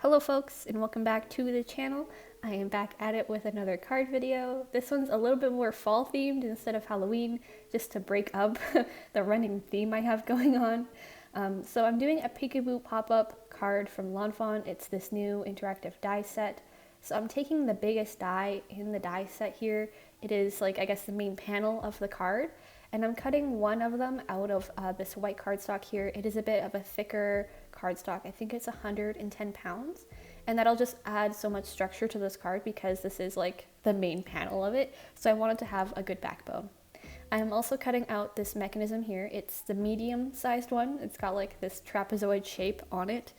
Hello folks, and welcome back to the channel. I am back at it with another card video. This one's a little bit more fall themed instead of Halloween, just to break up the running theme I have going on. So I'm doing a Peekaboo pop-up card from Fawn. It's this new interactive die set. So I'm taking the biggest die in the die set here. It is like, I guess, the main panel of the card. And I'm cutting one of them out of this white cardstock here. It is a bit of a thicker cardstock. I think it's 110 pounds. And that'll just add so much structure to this card because this is like the main panel of it. So I wanted to have a good backbone. I'm also cutting out this mechanism here. It's the medium sized one. It's got like this trapezoid shape on it.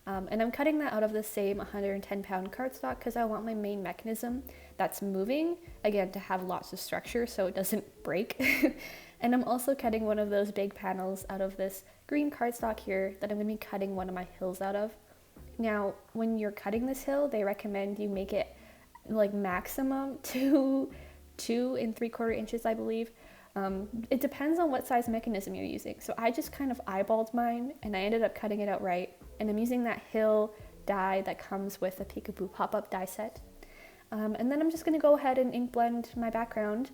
And I'm cutting that out of the same 110 pound cardstock because I want my main mechanism that's moving, again, to have lots of structure so it doesn't break. And I'm also cutting one of those big panels out of this green cardstock here that I'm going to be cutting one of my hills out of. Now, when you're cutting this hill, they recommend you make it like maximum 2 3/4 inches, I believe. It depends on what size mechanism you're using. So I just kind of eyeballed mine and I ended up cutting it out right. And I'm using that hill die that comes with a Peekaboo pop-up die set. And then I'm just going to go ahead and ink blend my background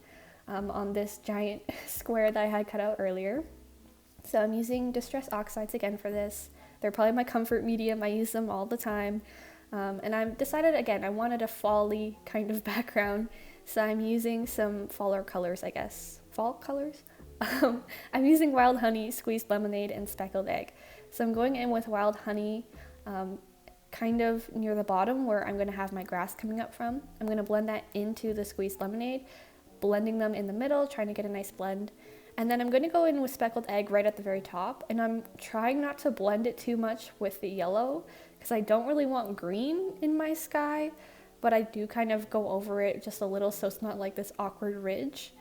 on this giant square that I had cut out earlier. So I'm using Distress Oxides again for this. They're probably my comfort medium. I use them all the time. And I've decided, again, I wanted a fall-y kind of background. So I'm using some fall colors, I guess. Fall colors? I'm using Wild Honey, Squeezed Lemonade, and Speckled Egg. So I'm going in with Wild Honey kind of near the bottom where I'm going to have my grass coming up from. I'm going to blend that into the Squeezed Lemonade, blending them in the middle, trying to get a nice blend. And then I'm going to go in with Speckled Egg right at the very top. And I'm trying not to blend it too much with the yellow because I don't really want green in my sky, but I do kind of go over it just a little so it's not like this awkward ridge.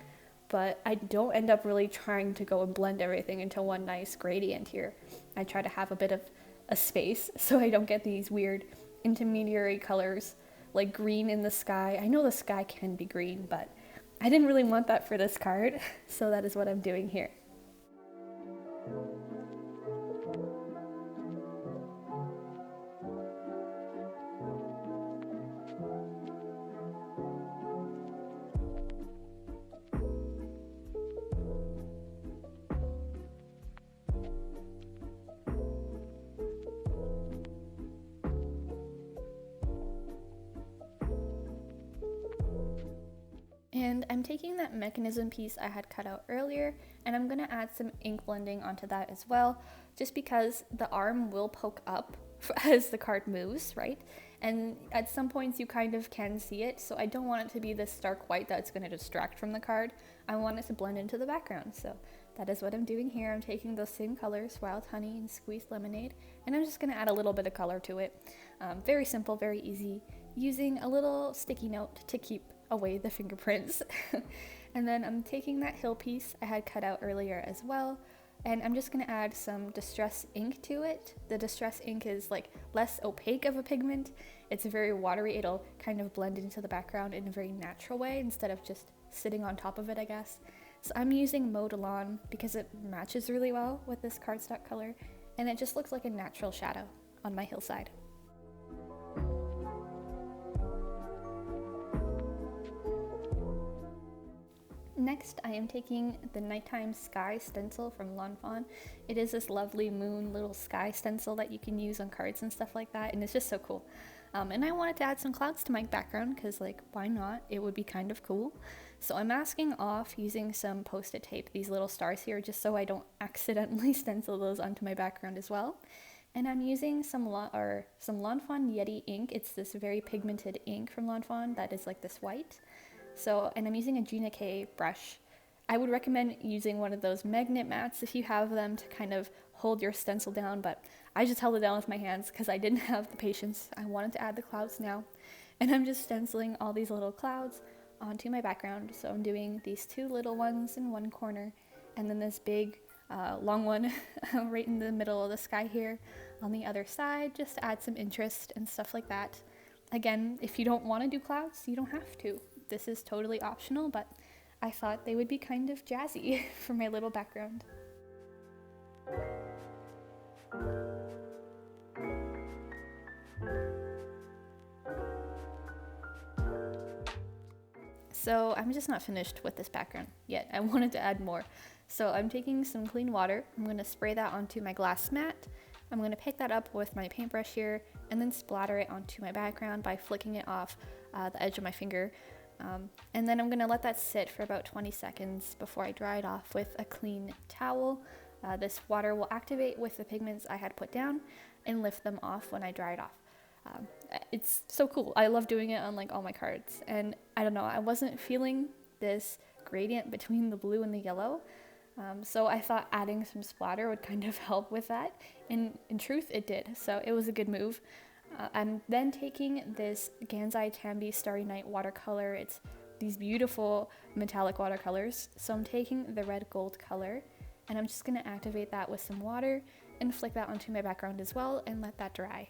But I don't end up really trying to go and blend everything into one nice gradient here. I try to have a bit of a space so I don't get these weird intermediary colors like green in the sky. I know the sky can be green, but I didn't really want that for this card, so that is what I'm doing here. And I'm taking that mechanism piece I had cut out earlier, and I'm going to add some ink blending onto that as well, just because the arm will poke up as the card moves, right? And at some points you kind of can see it, so I don't want it to be this stark white that's going to distract from the card. I want it to blend into the background, so that is what I'm doing here. I'm taking those same colors, Wild Honey and Squeezed Lemonade, and I'm just going to add a little bit of color to it. Very simple, very easy, using a little sticky note to keep away the fingerprints. And then I'm taking that hill piece I had cut out earlier as well, and I'm just going to add some Distress ink to it. The Distress ink is like less opaque of a pigment. It's very watery. It'll kind of blend into the background in a very natural way instead of just sitting on top of it, I guess. So I'm using Mowed because it matches really well with this cardstock color, and it just looks like a natural shadow on my hillside. Next, I am taking the Nighttime Sky stencil from Fawn. It is this lovely moon little sky stencil that you can use on cards and stuff like that, and it's just so cool. And I wanted to add some clouds to my background because, like, why not? It would be kind of cool. So I'm masking off using some post-it tape, these little stars here, just so I don't accidentally stencil those onto my background as well. And I'm using some Fawn Yeti ink. It's this very pigmented ink from Fawn that is like this white. So, and I'm using a Gina K brush. I would recommend using one of those magnet mats if you have them to kind of hold your stencil down, but I just held it down with my hands because I didn't have the patience. I wanted to add the clouds now, and I'm just stenciling all these little clouds onto my background. So I'm doing these two little ones in one corner, and then this big long one right in the middle of the sky here on the other side, just to add some interest and stuff like that. Again, if you don't want to do clouds, you don't have to. This is totally optional, but I thought they would be kind of jazzy for my little background. So I'm just not finished with this background yet. I wanted to add more. So I'm taking some clean water. I'm going to spray that onto my glass mat. I'm going to pick that up with my paintbrush here and then splatter it onto my background by flicking it off the edge of my finger. And then I'm going to let that sit for about 20 seconds before I dry it off with a clean towel. This water will activate with the pigments I had put down and lift them off when I dry it off. It's so cool. I love doing it on like all my cards. And I don't know, I wasn't feeling this gradient between the blue and the yellow. So I thought adding some splatter would kind of help with that. And in truth, it did. So it was a good move. I'm then taking this Ganzai Tambi Starry Night watercolor. It's these beautiful metallic watercolors. So I'm taking the red gold color and I'm just going to activate that with some water and flick that onto my background as well and let that dry.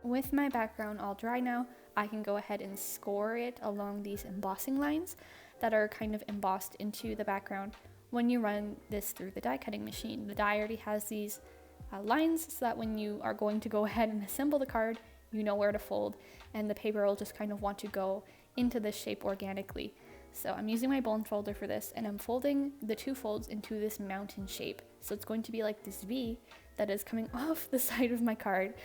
With my background all dry now, I can go ahead and score it along these embossing lines that are kind of embossed into the background when you run this through the die cutting machine. The die already has these lines so that when you are going to go ahead and assemble the card, you know where to fold and the paper will just kind of want to go into this shape organically. So I'm using my bone folder for this and I'm folding the two folds into this mountain shape. So it's going to be like this V that is coming off the side of my card.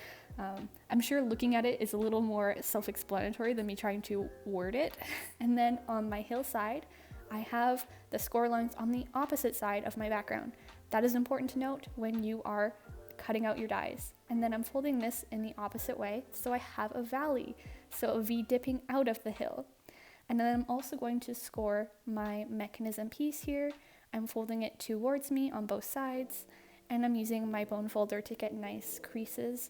I'm sure looking at it is a little more self-explanatory than me trying to word it. And then on my hillside, I have the score lines on the opposite side of my background. That is important to note when you are cutting out your dies. And then I'm folding this in the opposite way, so I have a valley, so a V dipping out of the hill. And then I'm also going to score my mechanism piece here. I'm folding it towards me on both sides, and I'm using my bone folder to get nice creases.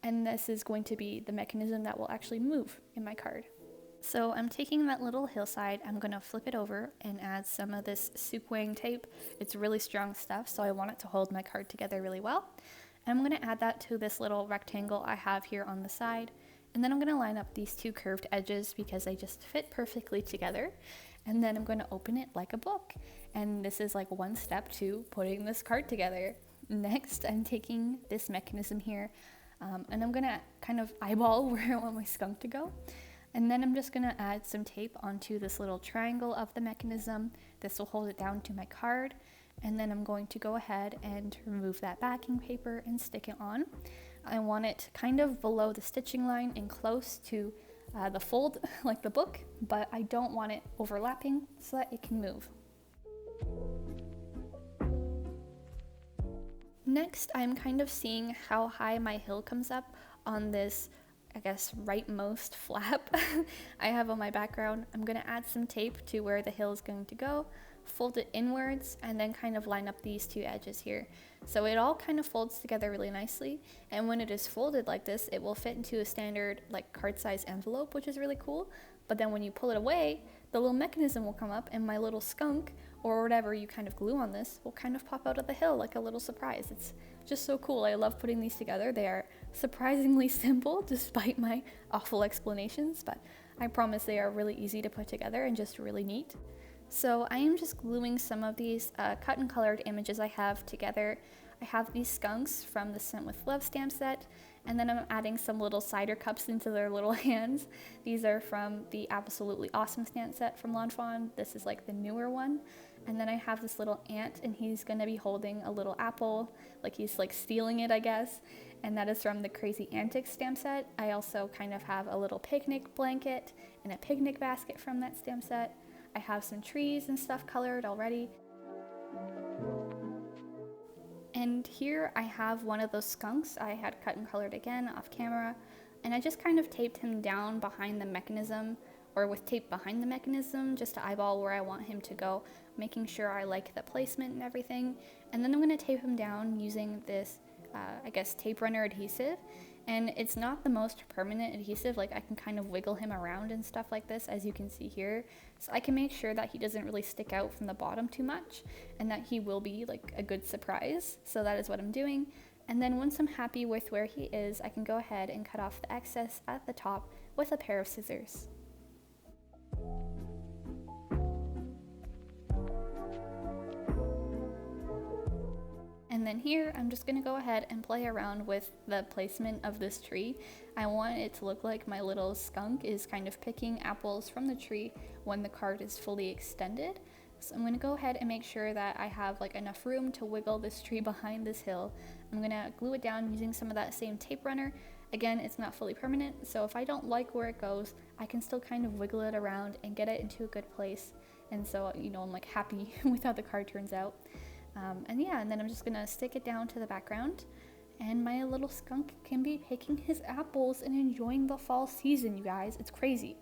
And this is going to be the mechanism that will actually move in my card. So I'm taking that little hillside, I'm going to flip it over and add some of this Sukwang tape. It's really strong stuff, so I want it to hold my card together really well. And I'm going to add that to this little rectangle I have here on the side. And then I'm going to line up these two curved edges because they just fit perfectly together. And then I'm going to open it like a book. And this is like one step to putting this card together. Next, I'm taking this mechanism here and I'm going to kind of eyeball where I want my skunk to go. And then I'm just going to add some tape onto this little triangle of the mechanism. This will hold it down to my card. And then I'm going to go ahead and remove that backing paper and stick it on. I want it kind of below the stitching line and close to the fold like the book, but I don't want it overlapping so that it can move. Next, I'm kind of seeing how high my hill comes up on this, I guess, rightmost flap I have on my background. I'm going to add some tape to where the hill is going to go, fold it inwards, and then kind of line up these two edges here. So it all kind of folds together really nicely, and when it is folded like this, it will fit into a standard like card size envelope, which is really cool. But then when you pull it away, the little mechanism will come up and my little skunk, or whatever you kind of glue on this, will kind of pop out of the hill like a little surprise. It's just so cool. I love putting these together. They are surprisingly simple despite my awful explanations, but I promise they are really easy to put together and just really neat. So I am just gluing some of these cut and colored images I have together. I have these skunks from the Scent with Love stamp set, and then I'm adding some little cider cups into their little hands. These are from the Apple-solutely awesome stamp set from Fawn. This is like the newer one. And then I have this little ant, and he's gonna be holding a little apple, like he's like stealing it, I guess. And that is from the Crazy Antics stamp set. I also kind of have a little picnic blanket and a picnic basket from that stamp set. I have some trees and stuff colored already. And here I have one of those skunks I had cut and colored again off camera, and I just kind of taped him down behind the mechanism, or with tape behind the mechanism, just to eyeball where I want him to go, making sure I like the placement and everything. And then I'm going to tape him down using this I guess tape runner adhesive, and it's not the most permanent adhesive. Like I can kind of wiggle him around and stuff like this, as you can see here, so I can make sure that he doesn't really stick out from the bottom too much and that he will be like a good surprise. So that is what I'm doing. And then once I'm happy with where he is, I can go ahead and cut off the excess at the top with a pair of scissors. then here, I'm just gonna go ahead and play around with the placement of this tree. I want it to look like my little skunk is kind of picking apples from the tree when the card is fully extended. So I'm gonna go ahead and make sure that I have like enough room to wiggle this tree behind this hill. I'm gonna glue it down using some of that same tape runner. Again, it's not fully permanent, so if I don't like where it goes, I can still kind of wiggle it around and get it into a good place. And so, you know, I'm like happy with how the card turns out. And yeah, and then I'm just gonna stick it down to the background, and my little skunk can be picking his apples and enjoying the fall season, you guys. It's crazy.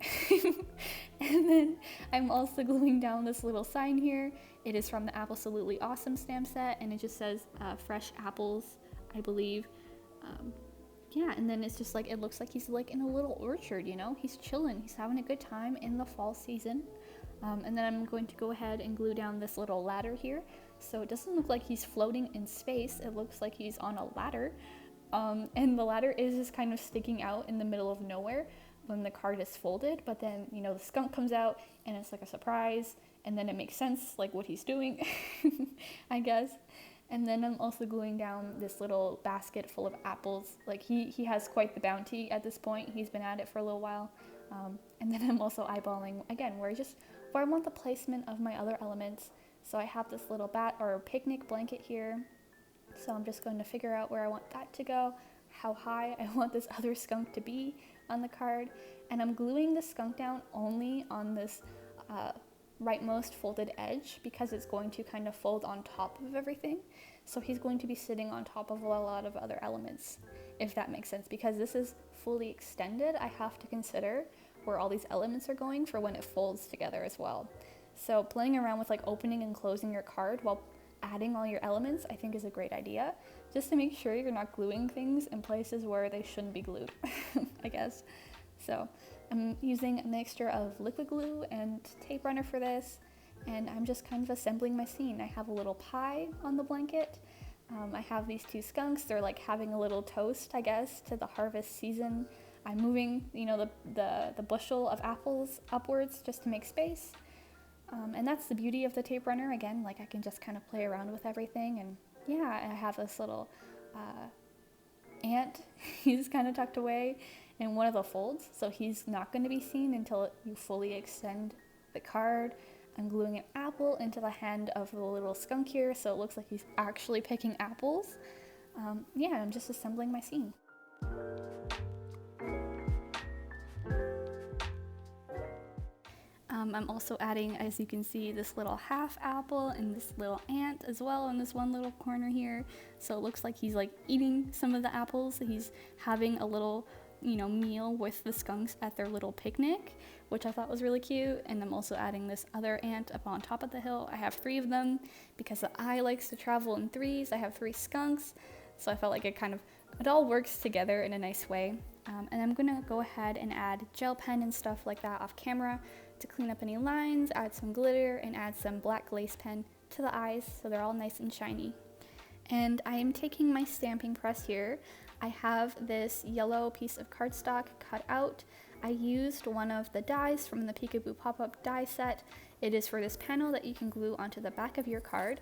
And then I'm also gluing down this little sign here. It is from the Apple-solutely awesome stamp set, and it just says fresh apples, I believe. Yeah, and then it's just like, it looks like he's like in a little orchard, you know? He's chilling, he's having a good time in the fall season. And then I'm going to go ahead and glue down this little ladder here. So it doesn't look like he's floating in space, it looks like he's on a ladder. And the ladder is just kind of sticking out in the middle of nowhere when the card is folded, but then, you know, the skunk comes out and it's like a surprise, and then it makes sense, like what he's doing, I guess. And then I'm also gluing down this little basket full of apples. Like he has quite the bounty at this point. He's been at it for a little while. And then I'm also eyeballing, again, where I want the placement of my other elements. So I have this little picnic blanket here. So I'm just going to figure out where I want that to go, how high I want this other skunk to be on the card. And I'm gluing the skunk down only on this rightmost folded edge because it's going to kind of fold on top of everything. So he's going to be sitting on top of a lot of other elements, if that makes sense. Because this is fully extended, I have to consider where all these elements are going for when it folds together as well. So playing around with like opening and closing your card while adding all your elements, I think is a great idea, just to make sure you're not gluing things in places where they shouldn't be glued, I guess. So I'm using a mixture of liquid glue and tape runner for this, and I'm just kind of assembling my scene. I have a little pie on the blanket. I have these two skunks. They're like having a little toast, I guess, to the harvest season. I'm moving, you know, the bushel of apples upwards just to make space. And that's the beauty of the tape runner. Again, like I can just kind of play around with everything. And yeah, I have this little ant. He's kind of tucked away in one of the folds, so he's not going to be seen until you fully extend the card. I'm gluing an apple into the hand of the little skunk here, so it looks like he's actually picking apples. Yeah, I'm just assembling my scene. I'm also adding, as you can see, this little half apple and this little ant as well in this one little corner here. So it looks like he's like eating some of the apples. He's having a little, you know, meal with the skunks at their little picnic, which I thought was really cute. And I'm also adding this other ant up on top of the hill. I have 3 of them because the eye likes to travel in 3s. I have 3 skunks, so I felt like it all works together in a nice way. And I'm gonna go ahead and add gel pen and stuff like that off camera to clean up any lines, add some glitter, and add some black lace pen to the eyes so they're all nice and shiny. And I am taking my stamping press here. I have this yellow piece of cardstock cut out. I used one of the dies from the Peekaboo pop-up die set. It is for this panel that you can glue onto the back of your card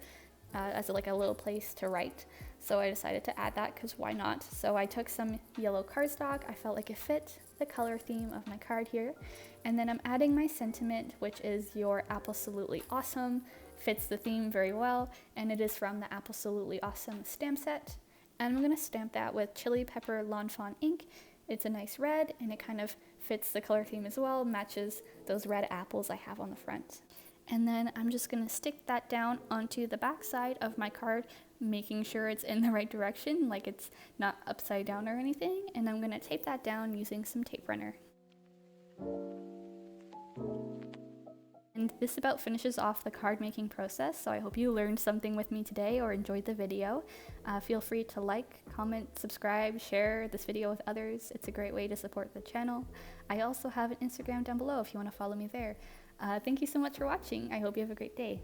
as like a little place to write. So I decided to add that because why not? So I took some yellow cardstock. I felt like it fit the color theme of my card here. And then I'm adding my sentiment, which is your Apple-solutely awesome. Fits the theme very well, and it is from the Apple-solutely awesome stamp set. And I'm gonna stamp that with Chili Pepper Lawn Fawn ink. It's a nice red, and it kind of fits the color theme as well, matches those red apples I have on the front. And then I'm just gonna stick that down onto the back side of my card, making sure it's in the right direction, like it's not upside down or anything. And I'm gonna tape that down using some tape runner. And this about finishes off the card making process, so I hope you learned something with me today or enjoyed the video. Feel free to like, comment, subscribe, share this video with others. It's a great way to support the channel. I also have an Instagram down below if you want to follow me there. Thank you so much for watching. I hope you have a great day.